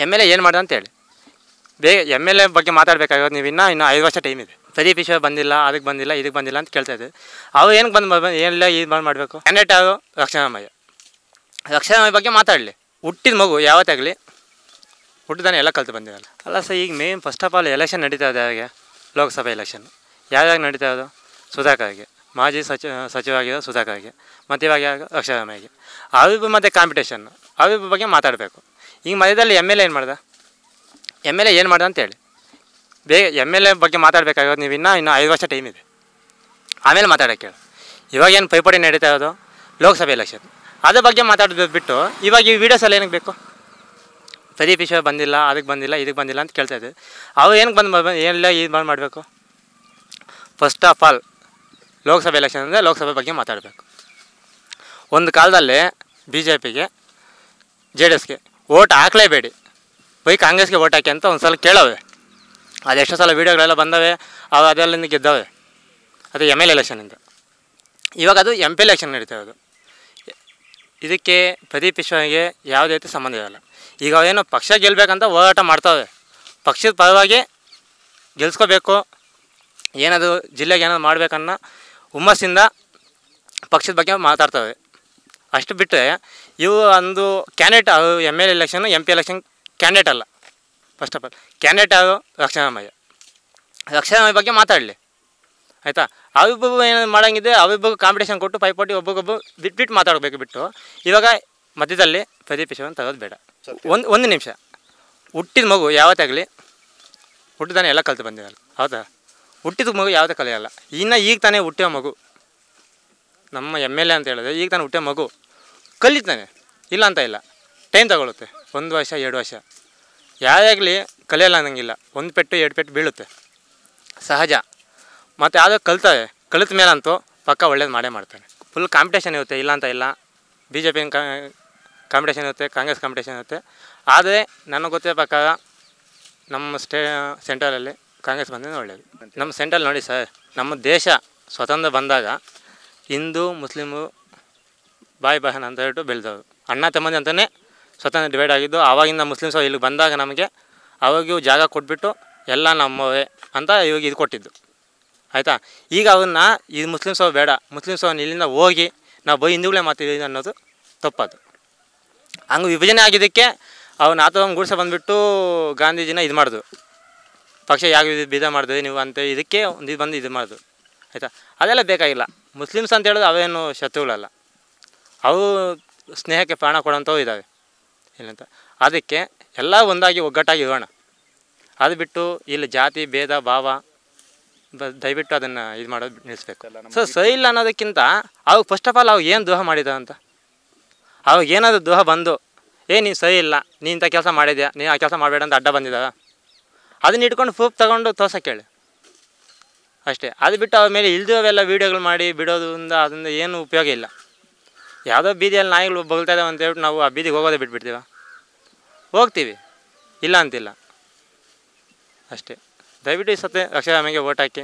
M L A ಏನು ಮಾಡ್ದೆ ಅಂತೇಳಿ ಬೇಗ ಎಮ್ ಎಲ್ ಎ ಬಗ್ಗೆ ಮಾತಾಡಬೇಕಾಗೋದು ನೀವು ಇನ್ನೂ 5 ವರ್ಷ ಟೈಮ್ ಇದೆ. ಪ್ರದೀಪ್ ಈಶ್ವರ್ ಬಂದಿಲ್ಲ, ಅದಕ್ಕೆ ಬಂದಿಲ್ಲ, ಇದಕ್ಕೆ ಬಂದಿಲ್ಲ ಅಂತ ಕೇಳ್ತಾ ಇದ್ದೀವಿ. ಅವ್ರು ಏನಕ್ಕೆ ಏನಿಲ್ಲ ಇದು ಮಾಡಬೇಕು. ಕ್ಯಾಂಡಿಡೇಟ್ ಅವರು ರಕ್ಷಣಾಮಯ್ಯ ಬಗ್ಗೆ ಮಾತಾಡಲಿ. ಹುಟ್ಟಿದ ಮಗು ಯಾವತ್ತಾಗಲಿ ಹುಟ್ಟಿದಾನೆ ಎಲ್ಲ ಕಲಿತು ಬಂದಿರಲ್ಲ ಅಲ್ಲ ಸರ್. ಈಗ main first of all election ನಡೀತಾ ಇದೆ. ಹಾಗೆ ಲೋಕಸಭೆ ಎಲೆಕ್ಷನ್ ಯಾವ್ಯಾಗ ನಡೀತಾ ಇರೋದು? ಸುಧಾಕರ್ಗೆ, ಮಾಜಿ ಸಚಿವರಾಗಿರೋ ಸುಧಾಕರ್ಗೆ, ಮತ್ತು ಇವಾಗ ರಕ್ಷಾರಾಮಯ್ಯಗೆ. ಅವಿಬ್ಬ ಮತ್ತು ಕಾಂಪಿಟೇಷನ್ ಅವಿಬ್ಬ ಬಗ್ಗೆ ಮಾತಾಡಬೇಕು. ಈಗ ಮಧ್ಯದಲ್ಲಿ ಎಮ್ ಎಲ್ ಎ ಏನು ಮಾಡ್ದೆ ಅಂತೇಳಿ ಬೇಗ ಎಮ್ ಎಲ್ ಎ ಬಗ್ಗೆ ಮಾತಾಡಬೇಕಾಗೋದು ನೀವು ಇನ್ನೂ 5 ವರ್ಷ ಟೈಮ್ ಇದೆ. ಆಮೇಲೆ ಮಾತಾಡೋಕ್ಕೆ ಹೇಳಿ. ಇವಾಗೇನು ಪೈಪೋಟಿ ನಡೀತಾ ಇರೋದು ಲೋಕಸಭೆ ಎಲೆಕ್ಷನ್, ಅದ್ರ ಬಗ್ಗೆ ಮಾತಾಡೋದು ಬಿಟ್ಟು ಇವಾಗ ಈ ವೀಡಿಯೋಸಲ್ಲಿ ಏನಕ್ಕೆ ಬೇಕು? ಪ್ರದೀಪ್ ಈಶ್ವರ್ ಬಂದಿಲ್ಲ, ಅದಕ್ಕೆ ಬಂದಿಲ್ಲ, ಇದಕ್ಕೆ ಬಂದಿಲ್ಲ ಅಂತ ಕೇಳ್ತಾ ಇದ್ದೀವಿ. ಅವ್ರು ಏನಕ್ಕೆ ಏನಿಲ್ಲ ಇದು ಮಾಡಬೇಕು. First of all Lok Sabha election ಅಂದರೆ ಲೋಕಸಭೆ ಬಗ್ಗೆ ಮಾತಾಡಬೇಕು. ಒಂದು ಕಾಲದಲ್ಲಿ BJPಗೆ JDSಗೆ ಓಟ್ ಹಾಕಲೇಬೇಡಿ, ಬೈ ಕಾಂಗ್ರೆಸ್ಗೆ ಓಟ್ ಹಾಕಿ ಅಂತ ಒಂದು ಸಲ ಕೇಳವೆ. ಅದೆಷ್ಟೋ ಸಲ ವೀಡಿಯೋಗಳೆಲ್ಲ ಬಂದವೆ, ಅವು ಅದೆಲ್ಲಿಂದ ಗೆದ್ದವೆ. ಅದು ಎಮ್ ಎಲ್ ಎಲೆಕ್ಷನಿಂದ. ಇವಾಗ ಅದು MP ಎಲೆಕ್ಷನ್ ನಡೀತಾ ಇರೋದು. ಇದಕ್ಕೆ ಪ್ರದೀಪ್ ಈಶ್ವರ್ಗೆ ಯಾವುದೇ ರೀತಿ ಸಂಬಂಧ ಇರಲ್ಲ. ಈಗ ಅವೇನೋ ಪಕ್ಷ ಗೆಲ್ಲಬೇಕಂತ ಹೋರಾಟ ಮಾಡ್ತಾವೆ. ಪಕ್ಷದ ಪರವಾಗಿ ಗೆಲ್ಸ್ಕೋಬೇಕು, ಏನದು ಜಿಲ್ಲೆಗೆ ಏನಾದ್ರು ಮಾಡಬೇಕನ್ನೋ ಹುಮ್ಮಸ್ಸಿಂದ ಪಕ್ಷದ ಬಗ್ಗೆ ಮಾತಾಡ್ತವೆ. ಅಷ್ಟು ಬಿಟ್ಟರೆ ಇವು ಒಂದು candidate ML election MP election candidate ಅಲ್ಲ. ಫಸ್ಟ್ ಆಫ್ ಆಲ್ ಕ್ಯಾಂಡಿಡೇಟ್ ಯಾರು? ರಕ್ಷಣಾಮಯ್ಯ ಬಗ್ಗೆ ಮಾತಾಡಲಿ, ಆಯಿತಾ. ಅವಿಬ್ಬರು ಏನಾದ್ರು ಮಾಡೋಂಗಿದೆ ಅವಿಬ್ಬರು ಕಾಂಪಿಟೇಷನ್ ಕೊಟ್ಟು ಪೈಪೋಟಿ ಒಬ್ಬೊಬ್ಬರು ಬಿಟ್ಟು ಮಾತಾಡಬೇಕು ಬಿಟ್ಟು ಇವಾಗ ಮಧ್ಯದಲ್ಲಿ ಪ್ರದೀಪ್ ಈಶ್ವರನ್ ತಗೋದು ಬೇಡ. ಒಂದು ನಿಮಿಷ. ಹುಟ್ಟಿದ ಮಗು ಯಾವತ್ತಾಗಲಿ ಹುಟ್ಟಿದಾನೆ ಎಲ್ಲ ಕಲಿತು ಬಂದಿರಲ್ಲ, ಹೌದಾ? ಹುಟ್ಟಿದ ಮಗು ಯಾವುದೇ ಕಲಿಯಲ್ಲ. ಈಗ ತಾನೇ ಹುಟ್ಟಿಯೋ ಮಗು, ನಮ್ಮ MLA ಅಂತ ಹೇಳಿದ್ರೆ ಈಗ ತಾನೇ ಹುಟ್ಟಿಯೋ ಮಗು ಕಲಿತಾನೆ, ಇಲ್ಲ ಅಂತ ಇಲ್ಲ. ಟೈಮ್ ತಗೊಳುತ್ತೆ, 1 ವರ್ಷ 2 ವರ್ಷ. ಯಾವಾಗಲಿ ಕಲಿಯಲ್ಲ ಅನ್ನಂಗಿಲ್ಲ. 1 ಪೆಟ್ಟು 2 ಪೆಟ್ಟು ಬೀಳುತ್ತೆ, ಸಹಜ. ಮತ್ತು ಯಾವುದೋ ಕಲಿತ ಮೇಲಂತೂ ಪಕ್ಕ ಒಳ್ಳೇದು ಮಾಡೇ ಮಾಡ್ತಾನೆ. ಫುಲ್ ಕಾಂಪಿಟೇಷನ್ ಇರುತ್ತೆ, ಇಲ್ಲ ಅಂತ ಇಲ್ಲ. BJP ಕಾಂಪಿಟೇಷನ್ ಇರುತ್ತೆ, ಕಾಂಗ್ರೆಸ್ ಕಾಂಪಿಟೇಷನ್ ಇರುತ್ತೆ. ಆದರೆ ನನಗೆ ಗೊತ್ತಿರೋ ಪ್ರಕಾರ ನಮ್ಮ ಸೆಂಟ್ರಲಲ್ಲಿ ಕಾಂಗ್ರೆಸ್ ಬಂದರೆ ಒಳ್ಳೆಯದು. ನಮ್ಮ ಸೆಂಟ್ರಲ್ ನೋಡಿ ಸರ್, ನಮ್ಮ ದೇಶ ಸ್ವತಂತ್ರ ಬಂದಾಗ ಹಿಂದೂ ಮುಸ್ಲಿಮು ಬಾಯಿ ಬಹನ್ ಅಂತ ಹೇಳ್ಬಿಟ್ಟು ಬೆಳೆದವರು, ಅಣ್ಣ ತಮ್ಮಂದಿ ಅಂತಲೇ ಸ್ವತಂತ್ರ ಡಿವೈಡ್ ಆಗಿದ್ದು. ಆವಾಗಿಂದ ಮುಸ್ಲಿಮ್ಸ್ ಇಲ್ಲಿಗೆ ಬಂದಾಗ ನಮಗೆ ಅವಾಗಿಯೂ ಜಾಗ ಕೊಟ್ಬಿಟ್ಟು ಎಲ್ಲ ನಮ್ಮವೇ ಅಂತ ಇವಾಗ ಇದು ಕೊಟ್ಟಿದ್ದು, ಆಯಿತಾ. ಈಗ ಅವನ್ನ ಇದು ಮುಸ್ಲಿಮ್ಸ್ ಬೇಡ, ಮುಸ್ಲಿಮ್ಸ್ ಇಲ್ಲಿಂದ ಹೋಗಿ ನಾವು ಹಿಂದೂಗಳೇ ಮಾತಿದ್ದೀವಿ ಅನ್ನೋದು ತಪ್ಪದು. ಹಂಗೆ ವಿಭಜನೆ ಆಗಿದ್ದಕ್ಕೆ ಅವನ್ನ ಆತವಂಗೆ ಗೂಡ್ಸ ಬಂದುಬಿಟ್ಟು ಗಾಂಧೀಜಿನ ಇದು ಮಾಡಿದ್ರು. ಪಕ್ಷ ಯಾಕೆ ಬೀದ ಮಾಡಿದ್ವಿ ನೀವು ಅಂತ ಇದಕ್ಕೆ ಒಂದು ಇದು ಬಂದು ಇದು ಮಾಡಿದ್ರು, ಆಯಿತಾ. ಅದೆಲ್ಲ ಬೇಕಾಗಿಲ್ಲ. ಮುಸ್ಲಿಮ್ಸ್ ಅಂತ ಹೇಳಿದ್ರೆ ಅವೇನು ಶತ್ರುಗಳಲ್ಲ, ಅವು ಸ್ನೇಹಕ್ಕೆ ಪ್ರಾಣ ಕೊಡೋಂಥವು ಇದ್ದಾವೆ, ಇಲ್ಲಂತ. ಅದಕ್ಕೆ ಎಲ್ಲ ಒಂದಾಗಿ ಒಗ್ಗಟ್ಟಾಗಿ ಇರೋಣ. ಅದು ಬಿಟ್ಟು ಇಲ್ಲಿ ಜಾತಿ ಭೇದ ಭಾವ ದಯವಿಟ್ಟು ಅದನ್ನು ಇದು ಮಾಡೋದು ನಿಲ್ಲಿಸ್ಬೇಕು. ಸರಿ ಇಲ್ಲ ಅನ್ನೋದಕ್ಕಿಂತ ಅವಾಗ ಫಸ್ಟ್ ಆಫ್ ಆಲ್ ಅವಾಗ ಏನು ದ್ರೋಹ ಮಾಡಿದ ಅಂತ, ಅವಾಗ ಏನಾದರೂ ದ್ರೋಹ ಬಂದು ನೀನು ಸರಿ ಇಲ್ಲ, ನೀ ಇಂಥ ಕೆಲಸ ಮಾಡಿದ್ಯಾ, ನೀನು ಆ ಕೆಲಸ ಮಾಡಬೇಡ ಅಂತ ಅಡ್ಡ ಬಂದಿದ್ದ, ಅದನ್ನ ಇಟ್ಕೊಂಡು ಪ್ರೂಫ್ ತೊಗೊಂಡು ತೋರ್ಸೋಕ್ಕೆ ಹೇಳಿ ಅಷ್ಟೇ. ಅದು ಬಿಟ್ಟು ಅವ್ರ ಮೇಲೆ ಇಲ್ದಿರೋವೆಲ್ಲ ವೀಡಿಯೋಗಳು ಮಾಡಿ ಬಿಡೋದ್ರಿಂದ ಅದರಿಂದ ಏನು ಉಪಯೋಗ ಇಲ್ಲ. ಯಾವುದೋ ಬೀದಿಯಲ್ಲಿ ನಾಯಿಗಳು ಬಗ್ತಾ ಇದ್ದಾವೆ ಅಂತ ಹೇಳ್ಬಿಟ್ಟು ನಾವು ಆ ಬೀದಿಗೆ ಹೋಗೋದೇ ಬಿಟ್ಬಿಡ್ತೀವ? ಹೋಗ್ತೀವಿ, ಇಲ್ಲ ಅಂತಿಲ್ಲ ಅಷ್ಟೇ. ದಯವಿಟ್ಟು ಈ ಸತಿ ರಕ್ಷಾರಾಮಯ್ಯಗೆ ಓಟ್ ಹಾಕಿ.